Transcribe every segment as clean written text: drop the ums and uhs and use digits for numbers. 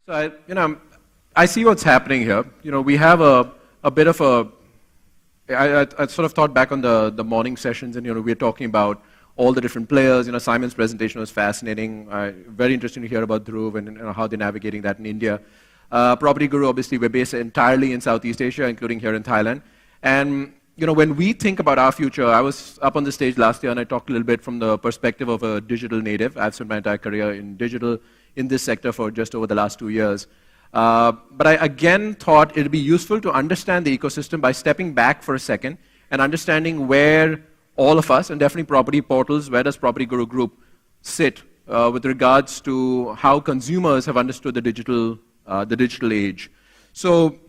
So I see what's happening here. We have a bit of a. I sort of thought back on the morning sessions, and we're talking about all the different players. Simon's presentation was fascinating. Very interesting to hear about Dhruv and how they're navigating that in India. PropertyGuru, obviously, we're based entirely in Southeast Asia, including here in Thailand. And when we think about our future, I was up on the stage last year and I talked a little bit from the perspective of a digital native. I've spent my entire career in digital in this sector for just over the last 2 years. But I again thought it would be useful to understand the ecosystem by stepping back for a second and understanding where all of us, and definitely property portals, where does PropertyGuru Group sit with regards to how consumers have understood the digital age. So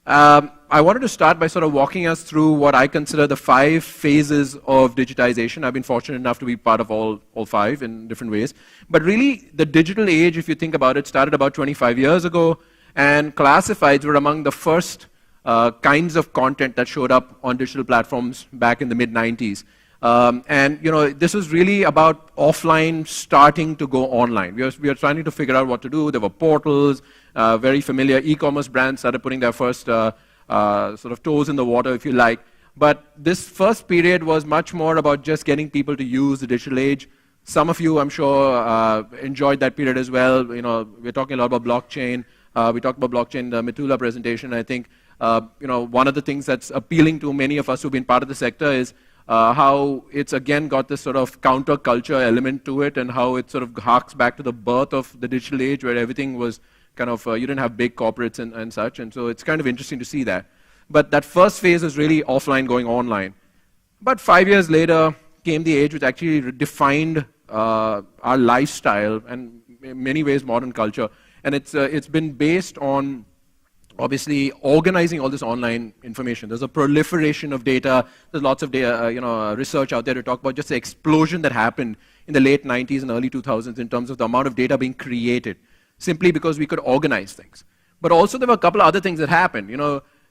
I wanted to start by sort of walking us through what I consider the 5 phases of digitization. I've been fortunate enough to be part of all 5 in different ways. But really, the digital age, if you think about it, started about 25 years ago, and classifieds were among the first kinds of content that showed up on digital platforms back in the mid-90s. This was really about offline starting to go online. We are trying to figure out what to do. There were portals, very familiar e-commerce brands started putting their first sort of toes in the water, if you like. But this first period was much more about just getting people to use the digital age. Some of you, I'm sure, enjoyed that period as well. We're talking a lot about blockchain. We talked about blockchain in the Mithula presentation. I think, one of the things that's appealing to many of us who've been part of the sector is how it's again got this sort of counterculture element to it, and how it sort of harks back to the birth of the digital age, where everything was kind of, you didn't have big corporates and such, and so it's kind of interesting to see that. But that first phase is really offline going online. But 5 years later came the age which actually defined our lifestyle and in many ways modern culture. And it's been based on obviously organizing all this online information. There's a proliferation of data. There's lots of data, research out there to talk about just the explosion that happened in the late 90s and early 2000s in terms of the amount of data being created, simply because we could organize things. But also there were a couple of other things that happened.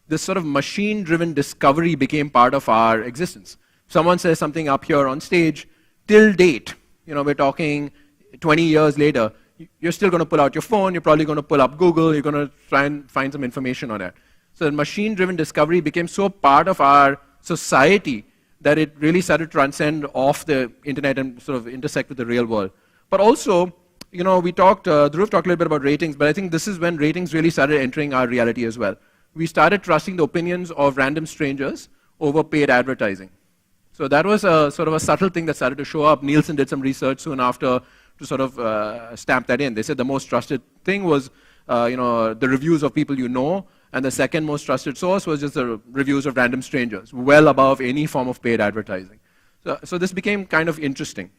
This sort of machine-driven discovery became part of our existence. Someone says something up here on stage, till date, we're talking 20 years later, you're still going to pull out your phone, you're probably going to pull up Google, you're going to try and find some information on that. So the machine-driven discovery became so part of our society that it really started to transcend off the internet and sort of intersect with the real world. But also, we talked, Dhruv talked a little bit about ratings, but I think this is when ratings really started entering our reality as well. We started trusting the opinions of random strangers over paid advertising. So that was a sort of a subtle thing that started to show up. Nielsen did some research soon after to sort of stamp that in. They said the most trusted thing was the reviews of people you know, and the second most trusted source was just the reviews of random strangers, well above any form of paid advertising. So this became kind of interesting.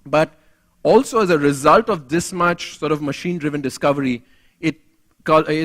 But also as a result of this much sort of machine-driven discovery, it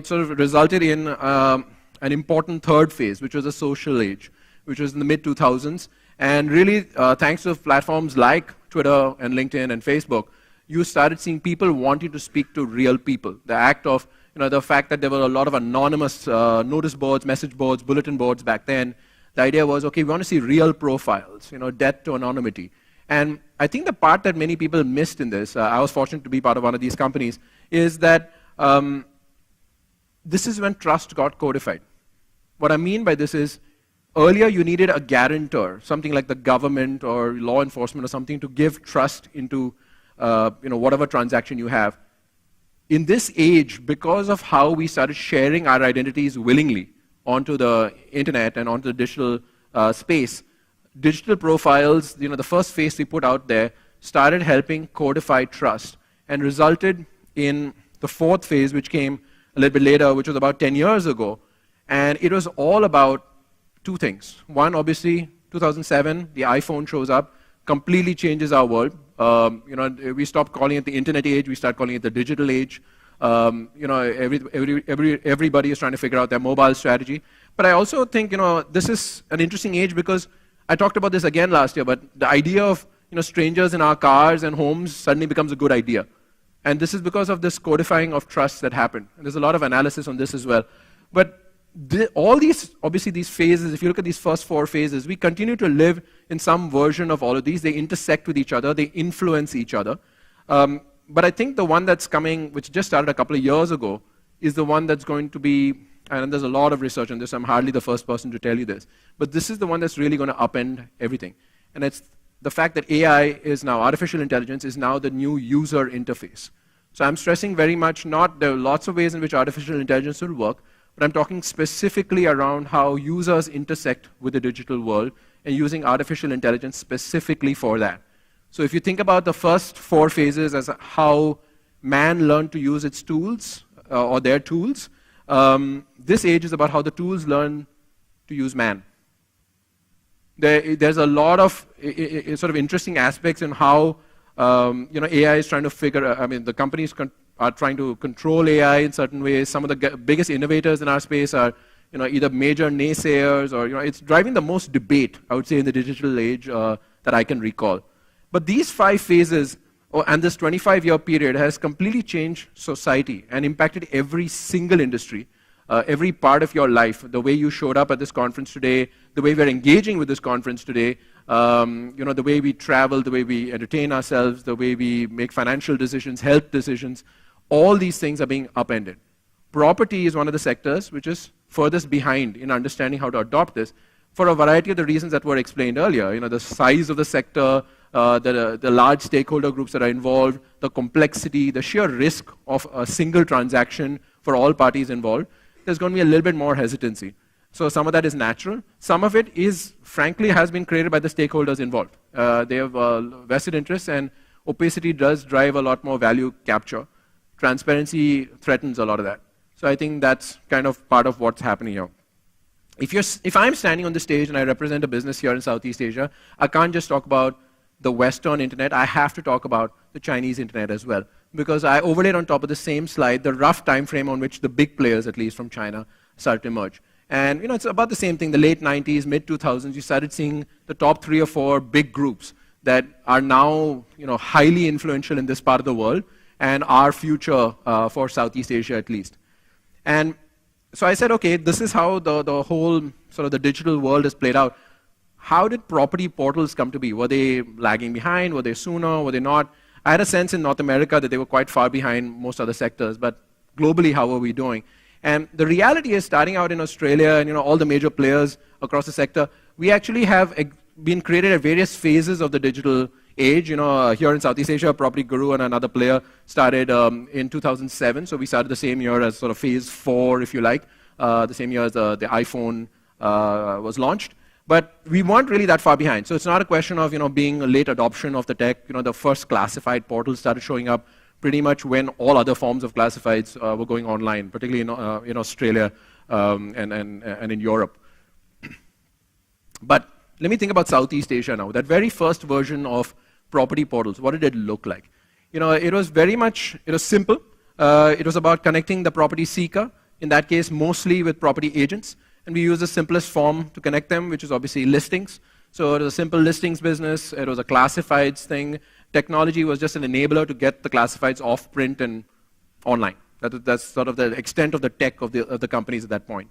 sort of resulted in an important third phase, which was a social age, which was in the mid-2000s. And really, thanks to platforms like Twitter and LinkedIn and Facebook, you started seeing people wanting to speak to real people. The act of, the fact that there were a lot of anonymous notice boards, message boards, bulletin boards back then. The idea was, okay, we want to see real profiles, death to anonymity. And I think the part that many people missed in this, I was fortunate to be part of one of these companies, is that this is when trust got codified. What I mean by this is, earlier you needed a guarantor, something like the government or law enforcement or something, to give trust into whatever transaction you have. In this age, because of how we started sharing our identities willingly onto the internet and onto the digital space, digital profiles, the first phase we put out there, started helping codify trust and resulted in the fourth phase, which came a little bit later, which was about 10 years ago. And it was all about 2 things. One, obviously, 2007, the iPhone shows up, completely changes our world. We stopped calling it the internet age, we start calling it the digital age. Everybody is trying to figure out their mobile strategy. But I also think, this is an interesting age because I talked about this again last year, but the idea of, strangers in our cars and homes suddenly becomes a good idea. And this is because of this codifying of trust that happened. And there's a lot of analysis on this as well. But all these, obviously these phases, if you look at these first 4 phases, we continue to live in some version of all of these. They intersect with each other. They influence each other. But I think the one that's coming, which just started a couple of years ago, is the one that's going to be, and there's a lot of research on this, I'm hardly the first person to tell you this, but this is the one that's really going to upend everything. And it's the fact that AI is now, artificial intelligence is now the new user interface. So I'm stressing very much not, there are lots of ways in which artificial intelligence will work, but I'm talking specifically around how users intersect with the digital world and using artificial intelligence specifically for that. So if you think about the first 4 phases as how man learned to use its tools, or their tools, this age is about how the tools learn to use man. There's a lot of sort of interesting aspects in how AI is trying to the companies are trying to control AI in certain ways. Some of the biggest innovators in our space are either major naysayers or it's driving the most debate, I would say, in the digital age that I can recall. But these 5 phases and this 25-year period has completely changed society and impacted every single industry, every part of your life. The way you showed up at this conference today, the way we're engaging with this conference today, the way we travel, the way we entertain ourselves, the way we make financial decisions, health decisions, all these things are being upended. Property is one of the sectors which is furthest behind in understanding how to adopt this for a variety of the reasons that were explained earlier. The size of the sector, the large stakeholder groups that are involved, the complexity, the sheer risk of a single transaction for all parties involved, there's going to be a little bit more hesitancy. So some of that is natural. Some of it is, frankly, has been created by the stakeholders involved. They have vested interests, and opacity does drive a lot more value capture. Transparency threatens a lot of that. So I think that's kind of part of what's happening here. If I'm standing on the stage and I represent a business here in Southeast Asia, I can't just talk about the Western internet, I have to talk about the Chinese internet as well. Because I overlaid on top of the same slide the rough time frame on which the big players, at least from China, started to emerge. And it's about the same thing, the late 90s, mid 2000s, you started seeing the top 3 or 4 big groups that are now highly influential in this part of the world and our future for Southeast Asia at least. And so I said, okay, this is how the whole sort of the digital world is played out. How did property portals come to be? Were they lagging behind? Were they sooner? Were they not? I had a sense in North America that they were quite far behind most other sectors, but globally, how are we doing? And the reality is, starting out in Australia and all the major players across the sector, we actually have been created at various phases of the digital age. Here in Southeast Asia, PropertyGuru and another player started in 2007, so we started the same year as sort of phase 4, if you like, the same year as the iPhone was launched. But we weren't really that far behind. So it's not a question of being a late adoption of the tech. The first classified portals started showing up pretty much when all other forms of classifieds were going online, particularly in Australia and in Europe. But let me think about Southeast Asia now. That very first version of property portals, what did it look like? It was very much, it was simple. It was about connecting the property seeker, in that case mostly with property agents. And we use the simplest form to connect them, which is obviously listings. So it was a simple listings business. It was a classifieds thing. Technology was just an enabler to get the classifieds off print and online. That's sort of the extent of the tech of the companies at that point.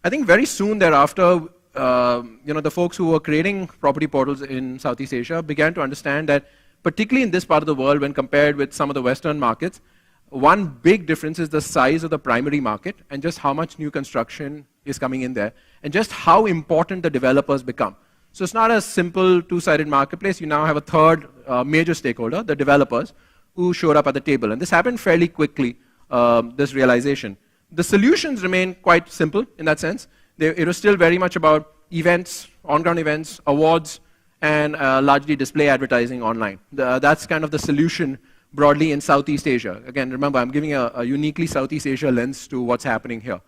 I think very soon thereafter, the folks who were creating property portals in Southeast Asia began to understand that, particularly in this part of the world, when compared with some of the Western markets, one big difference is the size of the primary market and just how much new construction is coming in there, and just how important the developers become. So it's not a simple two-sided marketplace. You now have a third major stakeholder, the developers, who showed up at the table. And this happened fairly quickly, this realization. The solutions remain quite simple in that sense. It was still very much about events, on-ground events, awards, and largely display advertising online. That's kind of the solution broadly in Southeast Asia. Again, remember, I'm giving a uniquely Southeast Asia lens to what's happening here.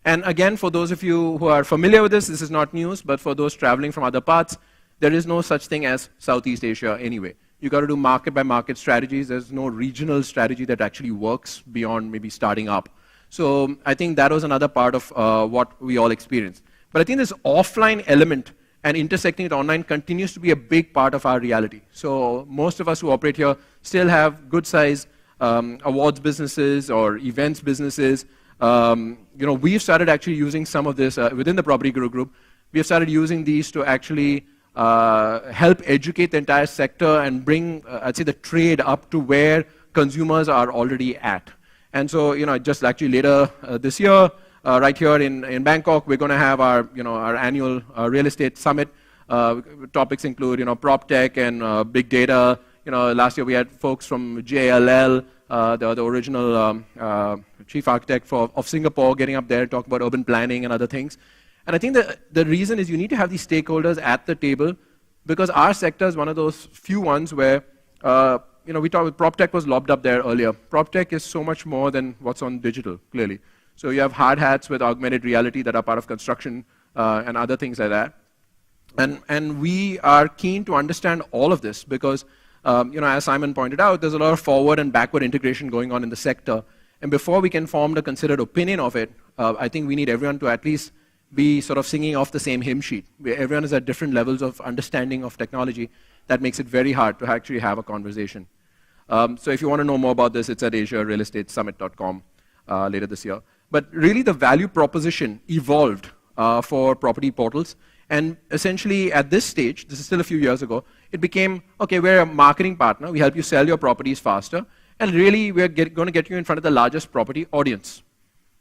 And again, for those of you who are familiar with this is not news, but for those traveling from other parts, there is no such thing as Southeast Asia anyway. You've got to do market-by-market strategies. There's no regional strategy that actually works beyond maybe starting up. So I think that was another part of what we all experienced. But I think this offline element and intersecting it online continues to be a big part of our reality. So most of us who operate here still have good-sized awards businesses or events businesses. We've started actually using some of this within the PropertyGuru group. We have started using these to actually help educate the entire sector and bring, I'd say, the trade up to where consumers are already at. And so, just actually later this year, right here in Bangkok, we're going to have our, our annual real estate summit. Topics include, PropTech and big data. Last year we had folks from JLL, the original chief architect of Singapore, getting up there, talking about urban planning and other things. And I think that the reason is you need to have these stakeholders at the table, because our sector is one of those few ones where, we talked with PropTech was lobbed up there earlier. PropTech is so much more than what's on digital, clearly. So you have hard hats with augmented reality that are part of construction and other things like that. And we are keen to understand all of this because, as Simon pointed out, there's a lot of forward and backward integration going on in the sector. And before we can form a considered opinion of it, I think we need everyone to at least be sort of singing off the same hymn sheet, where everyone is at different levels of understanding of technology. That makes it very hard to actually have a conversation. So if you want to know more about this, it's at asiarealestatesummit.com later this year. But really the value proposition evolved for property portals. And essentially at this stage, this is still a few years ago, it became, okay, we're a marketing partner. We help you sell your properties faster. And really, we're going to get you in front of the largest property audience.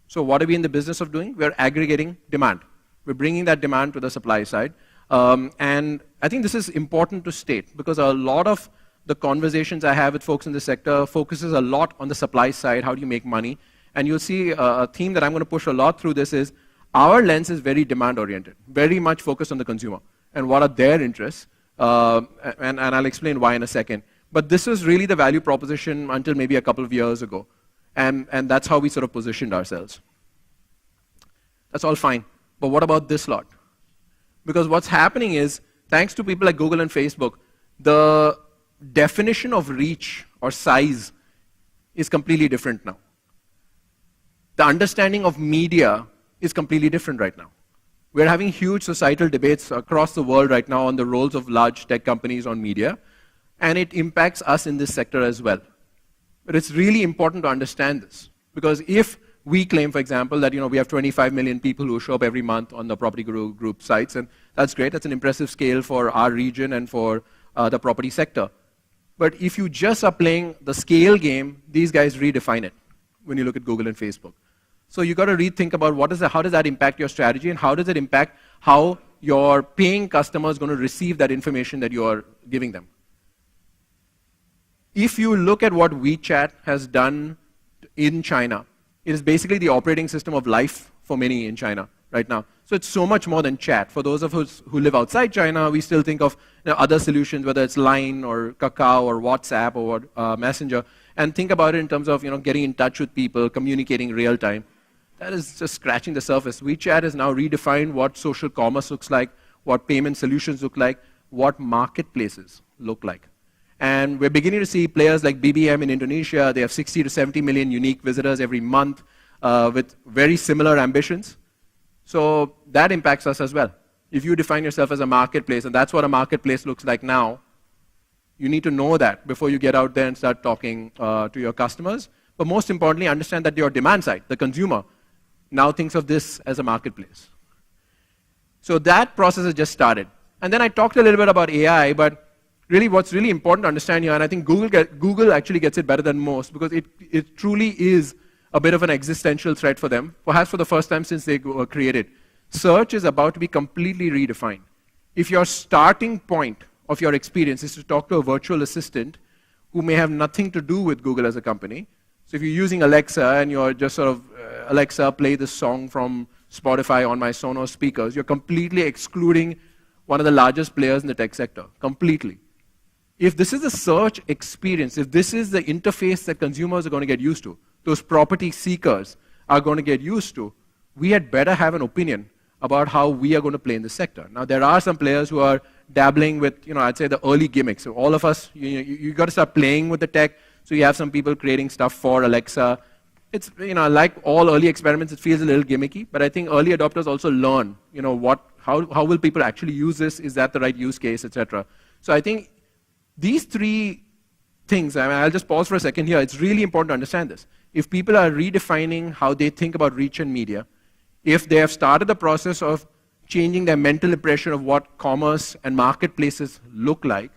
So what are we in the business of doing? We're aggregating demand. We're bringing that demand to the supply side. And I think this is important to state because a lot of the conversations I have with folks in the sector focuses a lot on the supply side. How do you make money? And you'll see a theme that I'm going to push a lot through this is our lens is very demand-oriented, very much focused on the consumer and what are their interests. And I'll explain why in a second. But this is really the value proposition until maybe a couple of years ago. And that's how we sort of positioned ourselves. That's all fine. But what about this lot? Because what's happening is, thanks to people like Google and Facebook, the definition of reach or size is completely different now. The understanding of media is completely different right now. We're having huge societal debates across the world right now on the roles of large tech companies on media, and it impacts us in this sector as well. But it's really important to understand this, because if we claim, for example, that we have 25 million people who show up every month on the PropertyGuru group sites, and that's great, that's an impressive scale for our region and for the property sector. But if you just are playing the scale game, these guys redefine it when you look at Google and Facebook. So you got to rethink about how does that impact your strategy, and how does it impact how your paying customer is going to receive that information that you are giving them. If you look at what WeChat has done in China, it is basically the operating system of life for many in China right now. So it's so much more than chat. For those of us who live outside China, we still think of other solutions, whether it's Line or Kakao or WhatsApp or Messenger, and think about it in terms of getting in touch with people, communicating real time. That is just scratching the surface. WeChat has now redefined what social commerce looks like, what payment solutions look like, what marketplaces look like. And we're beginning to see players like BBM in Indonesia. They have 60 to 70 million unique visitors every month with very similar ambitions. So that impacts us as well. If you define yourself as a marketplace, and that's what a marketplace looks like now, you need to know that before you get out there and start talking to your customers. But most importantly, understand that your demand side, the consumer, now thinks of this as a marketplace. So that process has just started. And then I talked a little bit about AI, but really what's really important to understand here, and I think Google actually gets it better than most, because it truly is a bit of an existential threat for them, perhaps for the first time since they were created. Search is about to be completely redefined. If your starting point of your experience is to talk to a virtual assistant who may have nothing to do with Google as a company, so if you're using Alexa and you're just sort of, Alexa, play this song from Spotify on my Sonos speakers, you're completely excluding one of the largest players in the tech sector, completely. If this is a search experience, if this is the interface that consumers are going to get used to, those property seekers are going to get used to, we had better have an opinion about how we are going to play in this sector. Now, there are some players who are dabbling with, I'd say the early gimmicks. So all of us, you got to start playing with the tech. So you have some people creating stuff for Alexa. It's, like all early experiments, it feels a little gimmicky, but I think early adopters also learn, how will people actually use this? Is that the right use case, etc. So I think these three things, I'll just pause for a second here. It's really important to understand this. If people are redefining how they think about reach and media, if they have started the process of changing their mental impression of what commerce and marketplaces look like,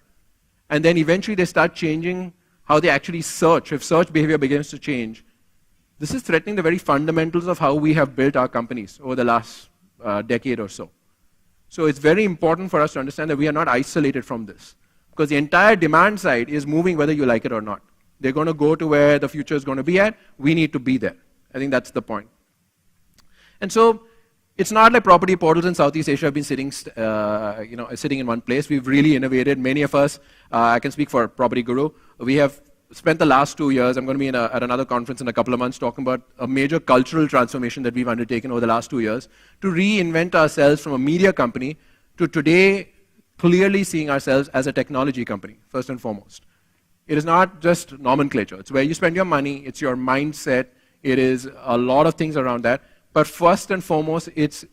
and then eventually they start changing how they actually search, if search behavior begins to change, this is threatening the very fundamentals of how we have built our companies over the last decade or so. So it's very important for us to understand that we are not isolated from this, because the entire demand side is moving whether you like it or not. They're going to go to where the future is going to be at. We need to be there. I think that's the point. And so it's not like property portals in Southeast Asia have been sitting, sitting in one place. We've really innovated. Many of us, I can speak for PropertyGuru, we have spent the last 2 years, I'm going to be at another conference in a couple of months talking about a major cultural transformation that we've undertaken over the last 2 years to reinvent ourselves from a media company to today clearly seeing ourselves as a technology company, first and foremost. It is not just nomenclature. It's where you spend your money. It's your mindset. It is a lot of things around that. But first and foremost, it's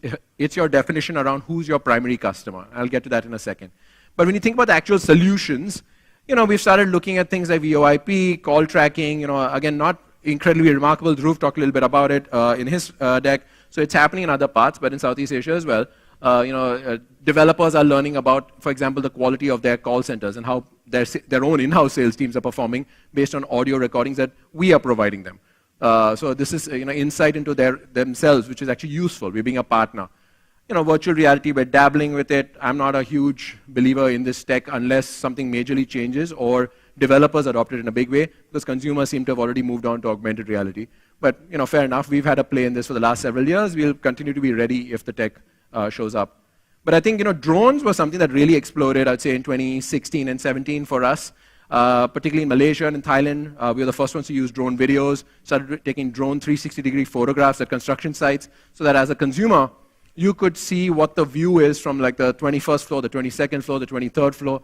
your definition around who's your primary customer. I'll get to that in a second. But when you think about the actual solutions, we've started looking at things like VoIP, call tracking, again, not incredibly remarkable. Dhruv talked a little bit about it in his deck. So it's happening in other parts, but in Southeast Asia as well. Developers are learning about, for example, the quality of their call centers and how their own in-house sales teams are performing based on audio recordings that we are providing them. So this is insight into themselves, which is actually useful. We're being a partner. Virtual reality, we're dabbling with it. I'm not a huge believer in this tech unless something majorly changes or developers adopt it in a big way, because consumers seem to have already moved on to augmented reality. But fair enough, we've had a play in this for the last several years. We'll continue to be ready if the tech shows up. But I think drones was something that really exploded, I'd say, in 2016 and 17 for us. Particularly in Malaysia and in Thailand, we were the first ones to use drone videos, started taking drone 360-degree photographs at construction sites, so that as a consumer, you could see what the view is from like the 21st floor, the 22nd floor, the 23rd floor.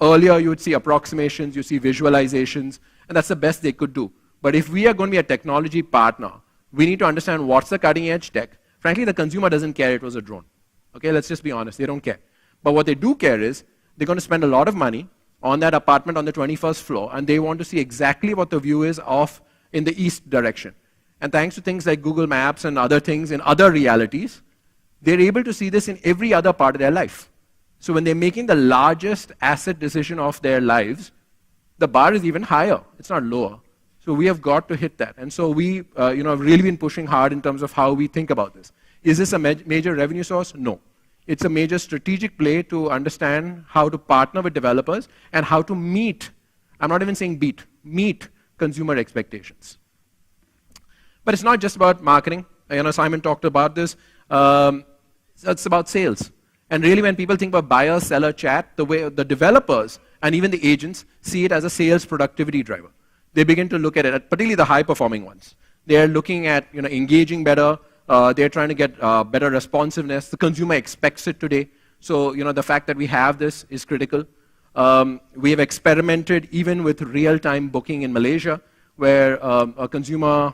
Earlier, you would see approximations, you see visualizations, and that's the best they could do. But if we are going to be a technology partner, we need to understand what's the cutting-edge tech. Frankly, the consumer doesn't care it was a drone. Okay, let's just be honest, they don't care. But what they do care is they're going to spend a lot of money on that apartment on the 21st floor, and they want to see exactly what the view is of in the east direction. And thanks to things like Google Maps and other things in other realities, they're able to see this in every other part of their life. So when they're making the largest asset decision of their lives, the bar is even higher. It's not lower. So we have got to hit that. And so we have really been pushing hard in terms of how we think about this. Is this a major revenue source? No. It's a major strategic play to understand how to partner with developers and how to meet, I'm not even saying beat, meet consumer expectations. But it's not just about marketing. Simon talked about this. It's about sales. And really when people think about buyer-seller chat, the way the developers and even the agents see it as a sales productivity driver. They begin to look at it, particularly the high-performing ones. They're looking at engaging better. They're trying to get better responsiveness. The consumer expects it today. So the fact that we have this is critical. We have experimented even with real-time booking in Malaysia, where a consumer,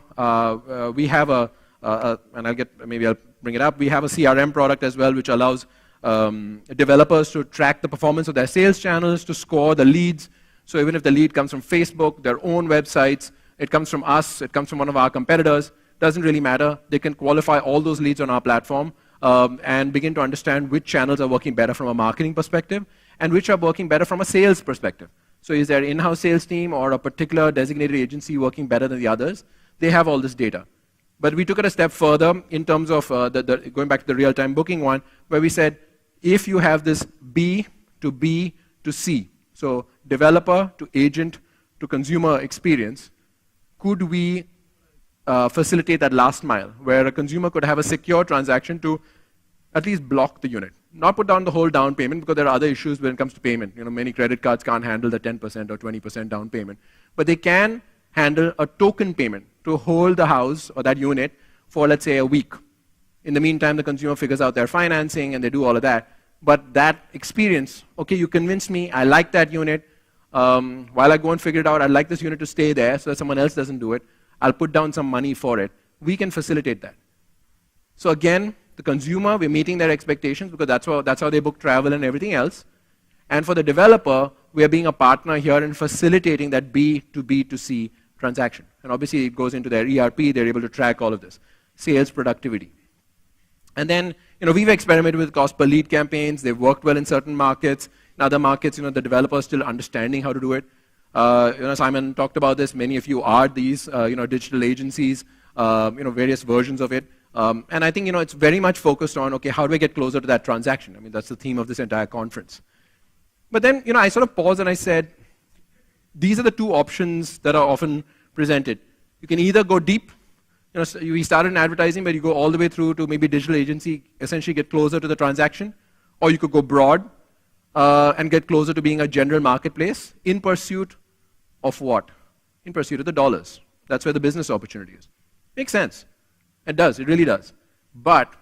we have and maybe I'll bring it up. We have a CRM product as well, which allows developers to track the performance of their sales channels, to score the leads. So even if the lead comes from Facebook, their own websites, it comes from us, it comes from one of our competitors, doesn't really matter. They can qualify all those leads on our platform and begin to understand which channels are working better from a marketing perspective and which are working better from a sales perspective. So is there an in-house sales team or a particular designated agency working better than the others? They have all this data. But we took it a step further in terms of going back to the real-time booking one, where we said, if you have this B to C, so developer to agent to consumer experience, could we facilitate that last mile, where a consumer could have a secure transaction to at least block the unit. Not put down the whole down payment, because there are other issues when it comes to payment. Many credit cards can't handle the 10% or 20% down payment. But they can handle a token payment to hold the house or that unit for, let's say, a week. In the meantime, the consumer figures out their financing and they do all of that. But that experience, okay, you convinced me, I like that unit. While I go and figure it out, I'd like this unit to stay there so that someone else doesn't do it. I'll put down some money for it. We can facilitate that. So again, the consumer, we're meeting their expectations because that's how they book travel and everything else. And for the developer, we are being a partner here in facilitating that B to C transaction. And obviously it goes into their ERP, they're able to track all of this. Sales productivity. And then, we've experimented with cost per lead campaigns. They've worked well in certain markets. In other markets, the developer is still understanding how to do it. Simon talked about this. Many of you are these, digital agencies, various versions of it. And I think, it's very much focused on, okay, how do I get closer to that transaction? I mean, that's the theme of this entire conference. But then, I sort of paused and I said, these are the two options that are often presented. You can either go deep. So we started in advertising, but you go all the way through to maybe digital agency, essentially get closer to the transaction. Or you could go broad and get closer to being a general marketplace in pursuit of what? In pursuit of the dollars. That's where the business opportunity is. Makes sense. It does. It really does. But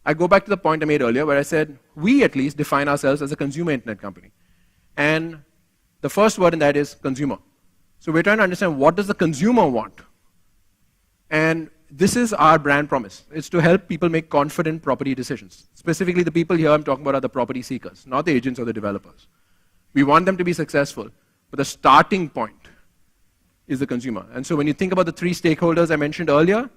I go back to the point I made earlier where I said, we at least define ourselves as a consumer internet company. And the first word in that is consumer. So we're trying to understand, what does the consumer want? And this is our brand promise. It's to help people make confident property decisions. Specifically, the people here I'm talking about are the property seekers, not the agents or the developers. We want them to be successful, but the starting point is the consumer. And so when you think about the three stakeholders I mentioned earlier,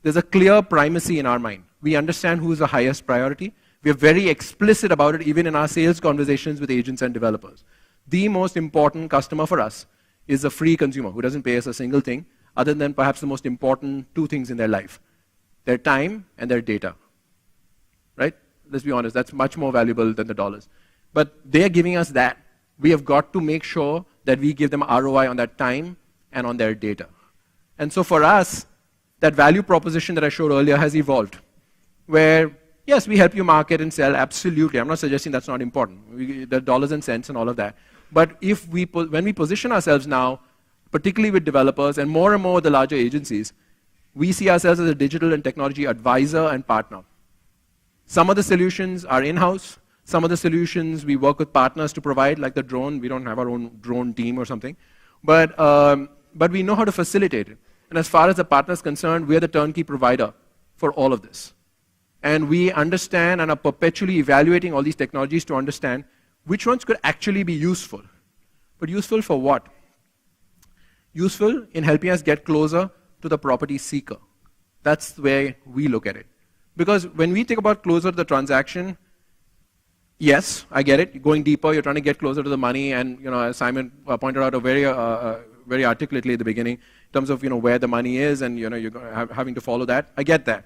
there's a clear primacy in our mind. We understand who is the highest priority. We are very explicit about it, even in our sales conversations with agents and developers. The most important customer for us is a free consumer who doesn't pay us a single thing, other than perhaps the most important two things in their life: their time and their data. Right? Let's be honest, that's much more valuable than the dollars. But they're giving us that. We have got to make sure that we give them ROI on that time and on their data. And so for us, that value proposition that I showed earlier has evolved, where, yes, we help you market and sell, absolutely. I'm not suggesting that's not important. The dollars and cents and all of that. But when we position ourselves now, particularly with developers and more the larger agencies, we see ourselves as a digital and technology advisor and partner. Some of the solutions are in-house. Some of the solutions we work with partners to provide, like the drone. We don't have our own drone team or something. But we know how to facilitate it. And as far as the partner is concerned, we are the turnkey provider for all of this. And we understand and are perpetually evaluating all these technologies to understand which ones could actually be useful. But useful for what? Useful in helping us get closer to the property seeker. That's the way we look at it. Because when we think about closer to the transaction, yes, I get it. You're going deeper, you're trying to get closer to the money, and as Simon pointed out very articulately at the beginning, in terms of where the money is, and you're having to follow that. I get that.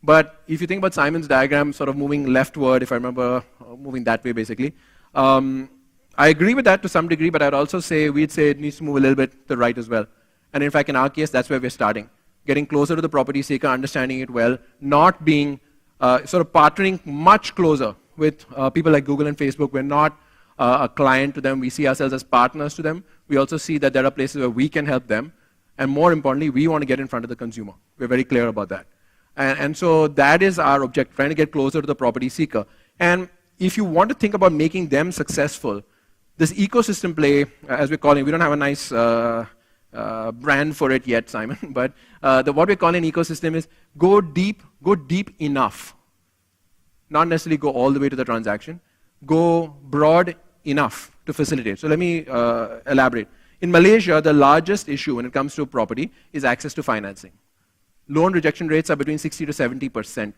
But if you think about Simon's diagram, sort of moving leftward, if I remember, moving that way basically, I agree with that to some degree, but I'd also say, we'd say it needs to move a little bit to the right as well. And in fact, in our case, that's where we're starting. Getting closer to the property seeker, understanding it well, not being, sort of partnering much closer with people like Google and Facebook. We're not a client to them. We see ourselves as partners to them. We also see that there are places where we can help them. And more importantly, we want to get in front of the consumer. We're very clear about that. And so that is our objective, trying to get closer to the property seeker. And if you want to think about making them successful, this ecosystem play, as we're calling, we don't have a nice brand for it yet, Simon, but what we're calling ecosystem is go deep enough. Not necessarily go all the way to the transaction. Go broad enough to facilitate. So let me elaborate. In Malaysia, the largest issue when it comes to property is access to financing. Loan rejection rates are between 60 to 70%.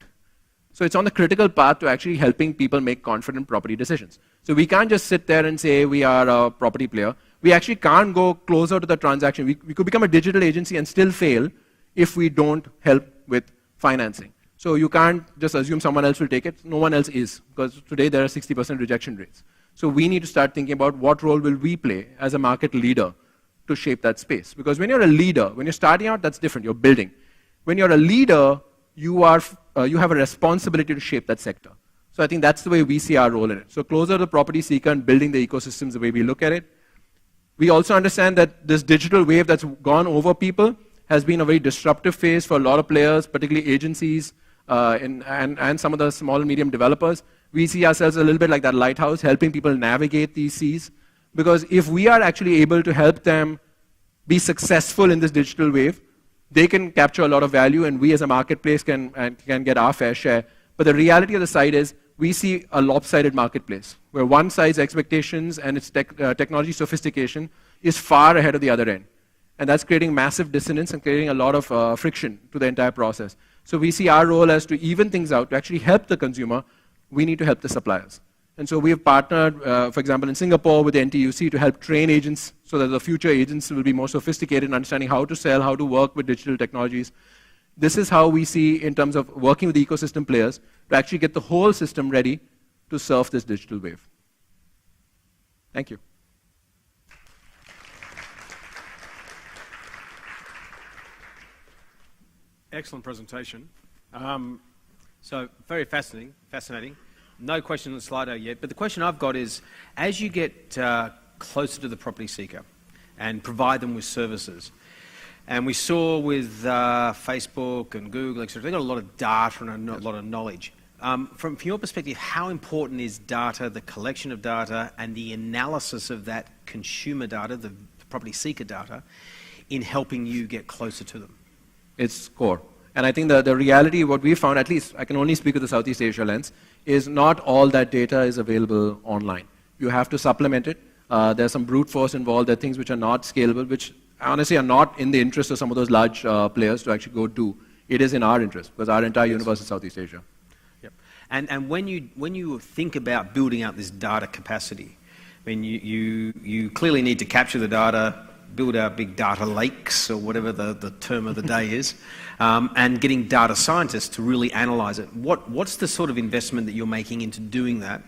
So it's on the critical path to actually helping people make confident property decisions. So we can't just sit there and say we are a property player. We actually can't go closer to the transaction. We could become a digital agency and still fail if we don't help with financing. So you can't just assume someone else will take it. No one else is, because today there are 60% rejection rates. So we need to start thinking about what role will we play as a market leader to shape that space. Because when you're a leader, when you're starting out, that's different. You're building. When you're a leader, you have a responsibility to shape that sector. So I think that's the way we see our role in it. So closer to the property seeker and building the ecosystems the way we look at it. We also understand that this digital wave that's gone over people has been a very disruptive phase for a lot of players, particularly agencies and some of the small and medium developers. We see ourselves a little bit like that lighthouse, helping people navigate these seas. Because if we are actually able to help them be successful in this digital wave, they can capture a lot of value, and we as a marketplace can get our fair share. But the reality of the side is, we see a lopsided marketplace, where one side's expectations and its technology sophistication is far ahead of the other end. And that's creating massive dissonance and creating a lot of friction to the entire process. So we see our role as to even things out, to actually help the consumer. We need to help the suppliers. And so we have partnered, for example, in Singapore with the NTUC to help train agents so that the future agents will be more sophisticated in understanding how to sell, how to work with digital technologies. This is how we see in terms of working with the ecosystem players to actually get the whole system ready to surf this digital wave. Thank you. Excellent presentation. So very fascinating. No question on the Slido yet, but the question I've got is, as you get closer to the property seeker and provide them with services, and we saw with Facebook and Google, etc., they've got a lot of data and a lot of knowledge. From your perspective, how important is data, the collection of data, and the analysis of that consumer data, the property seeker data, in helping you get closer to them? It's core. And I think the reality, what we found, at least I can only speak with the Southeast Asia lens, is not all that data is available online. You have to supplement it. There's some brute force involved. There are things which are not scalable, which honestly are not in the interest of some of those large players to actually go do. It is in our interest, because our entire universe is Southeast Asia. Yep. And when you think about building out this data capacity, I mean, you clearly need to capture the data, build out big data lakes, or whatever the term of the day is, and getting data scientists to really analyze it. What's the sort of investment that you're making into doing that,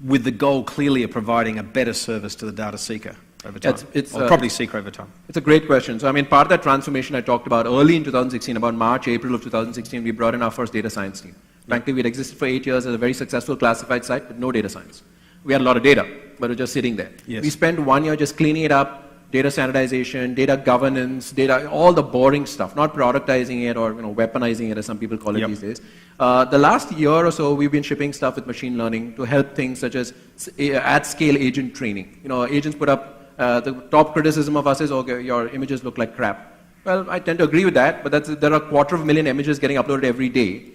with the goal clearly of providing a better service to the data seeker over time, or property seeker over time? It's a great question. So I mean, part of that transformation I talked about early in 2016, about March, April of 2016, we brought in our first data science team. Frankly, we'd existed for 8 years as a very successful classified site with no data science. We had a lot of data, but it was just sitting there. Yes. We spent 1 year just cleaning it up, data standardization, data governance, data, all the boring stuff, not productizing it or weaponizing it, as some people call it these days. The last year or so, we've been shipping stuff with machine learning to help things such as at-scale agent training. Agents put up, the top criticism of us is, okay, your images look like crap. Well, I tend to agree with that, but there are 250,000 images getting uploaded every day.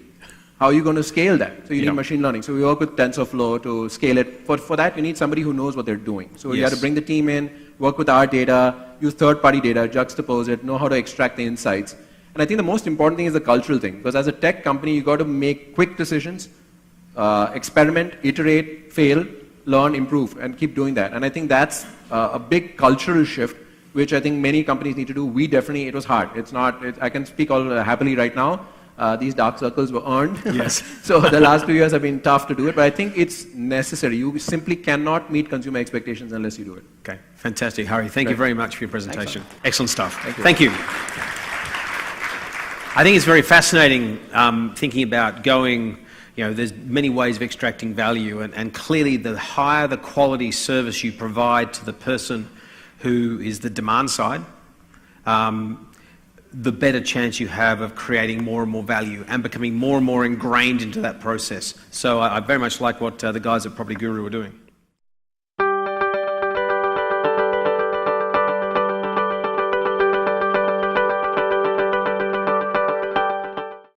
How are you going to scale that? So you need machine learning. So we work with TensorFlow to scale it. For that, you need somebody who knows what they're doing. So you have to bring the team in, work with our data, use third-party data, juxtapose it, know how to extract the insights. And I think the most important thing is the cultural thing. Because as a tech company, you've got to make quick decisions, experiment, iterate, fail, learn, improve, and keep doing that. And I think that's a big cultural shift, which I think many companies need to do. It was hard. I can speak all happily right now. These dark circles were earned. Yes. So the last 2 years have been tough to do it, but I think it's necessary. You simply cannot meet consumer expectations unless you do it. Okay, fantastic. Hari, thank you very much for your presentation. Excellent stuff. Thank you. I think it's very fascinating thinking about going, there's many ways of extracting value, and clearly the higher the quality service you provide to the person who is the demand side, the better chance you have of creating more and more value and becoming more and more ingrained into that process. So I very much like what the guys at PropertyGuru are doing.